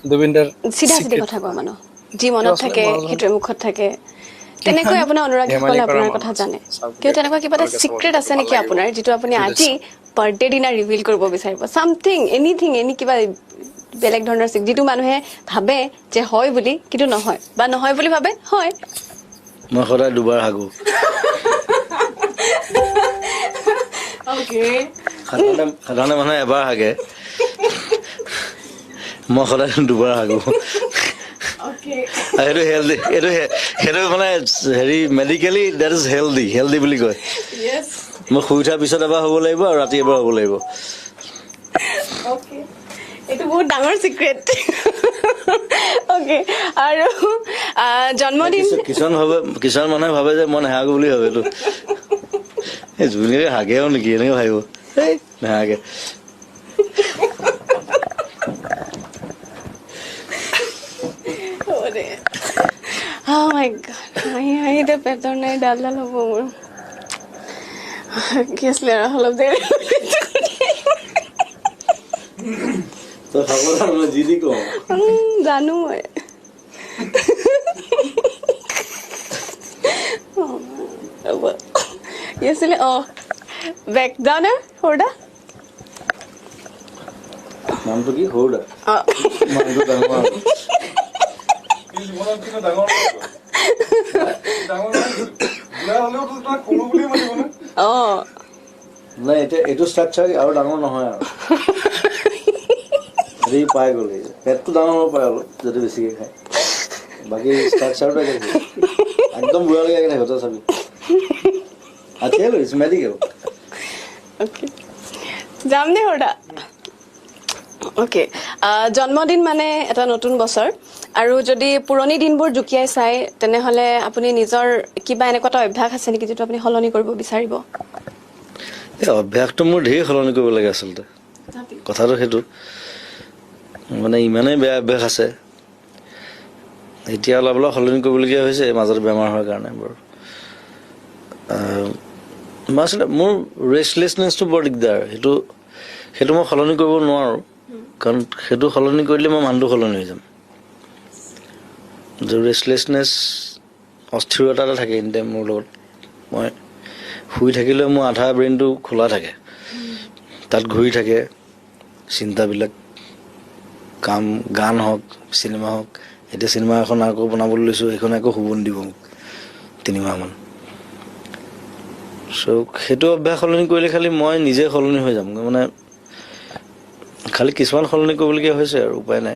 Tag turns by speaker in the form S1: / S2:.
S1: জুবিনদাৰ
S2: চিধা চিধি কথা কোৱা মানুহ যি মনত থাকে সেইটোৱে মুখত থাকে তেনেকৈ আপোনাৰ অনুৰাগীসকলে আপোনাৰ কথা জানে কিয় তেনেকুৱা কিবা এটা চিক্ৰেট আছে নেকি আপোনাৰ যিটো আপুনি আজি বাৰ্থডে দিনা ৰিভিল কৰিব বিচাৰিব সামথিং এনিথিং এনি কিবা বেলেগ ধৰণৰ যিটো মানুহে ভাবে যে হয় বুলি কিন্তু নহয় বা নহয় বুলি ভাবে হয়
S3: মই সদায় দুবাৰ হাগো
S2: ওকে
S3: সাধাৰণতে মানুহে এবাৰ হাগে মই সদায় দুবাৰ হাগো
S2: ওকে
S3: সেইটো হেল্ডি সেইটো মানে হেৰি মেডিকেলি ডেট ইজ হেল্ডি বুলি কয়
S2: ইয়েছ
S3: মই শুই উঠাৰ পিছত এবাৰ হ'ব লাগিব আৰু ৰাতি এবাৰ হ'ব লাগিব
S2: ওকে এইটো বহুত ডাঙৰ চিক্ৰেট ওকে আৰু জন্মদিন
S3: কিছুমান মানুহে ভাবে যে মই নেহাগো বুলি ভাবে এইটো এই জুবিনে হাগেও নেকি এনেকে ভাবিব এই নেহাগে
S2: Oh my god. I the petor na dala lo mo. Kiss le ra holo de.
S3: তো খাব না জিদি কো
S2: জানো মই Yesile back down horda
S3: নামটো কি হৌডা নামটো ডাঙৰ নাই এইটো ষ্ট্ৰাকচাৰ আৰু ডাঙৰ নহয় আৰু হেৰি পাই গ'লে পেটটো ডাঙৰ হ'ব পাৰে অলপ যদি বেছিকে খায় বাকী ষ্ট্ৰাকচাৰটো একদম বুঢ়ালৈকে একে থাকিব তই চাবি আচ্ছা ইটছ মেডিকেল
S2: যাম দে হৰদা ওকে জন্মদিন মানে এটা নতুন বছৰ আৰু যদি পুৰণি দিনবোৰ জুকিয়াই চাই তেনেহলে আপুনি নিজৰ কিবা এনেকুৱা এটা অভ্যাস আছে নেকি যেটো আপুনি সলনি কৰিব বিচাৰিব
S3: এই অভ্যাসটো মোৰ ঢেৰ সলনি কৰিব লাগে আচলতে কথাটো সেইটো মানে ইমানেই বেয়া অভ্যাস আছে এতিয়া অলপ অলপ সলনি কৰিবলগীয়া হৈছে মাজত বেমাৰ হোৱাৰ কাৰণে বাৰু আচলতে মোৰ ৰেষ্টলেছনেছটো বৰ দিগদাৰ সেইটো মই সলনি কৰিব নোৱাৰোঁ কাৰণ সেইটো সলনি কৰিলে মই মানুহটো সলনি হৈ যাম ৰেষ্টলেছনেছ অস্থিৰতা এটা থাকে এনি টাইম মোৰ লগত মই শুই থাকিলেও মোৰ আধা ব্ৰেইনটো খোলা থাকে তাত ঘূৰি থাকে চিন্তাবিলাক কাম গান হওক চিনেমা হওক এতিয়া চিনেমা এখন আকৌ বনাবলৈ লৈছোঁ সেইখন আকৌ শুব নিদিব মোক 3 মাহমান চ' সেইটো অভ্যাস সলনি কৰিলে খালি মই নিজে সলনি হৈ যাম মানে খালি কিছুমান সলনি কৰিবলগীয়া হৈছে আৰু উপায় নাই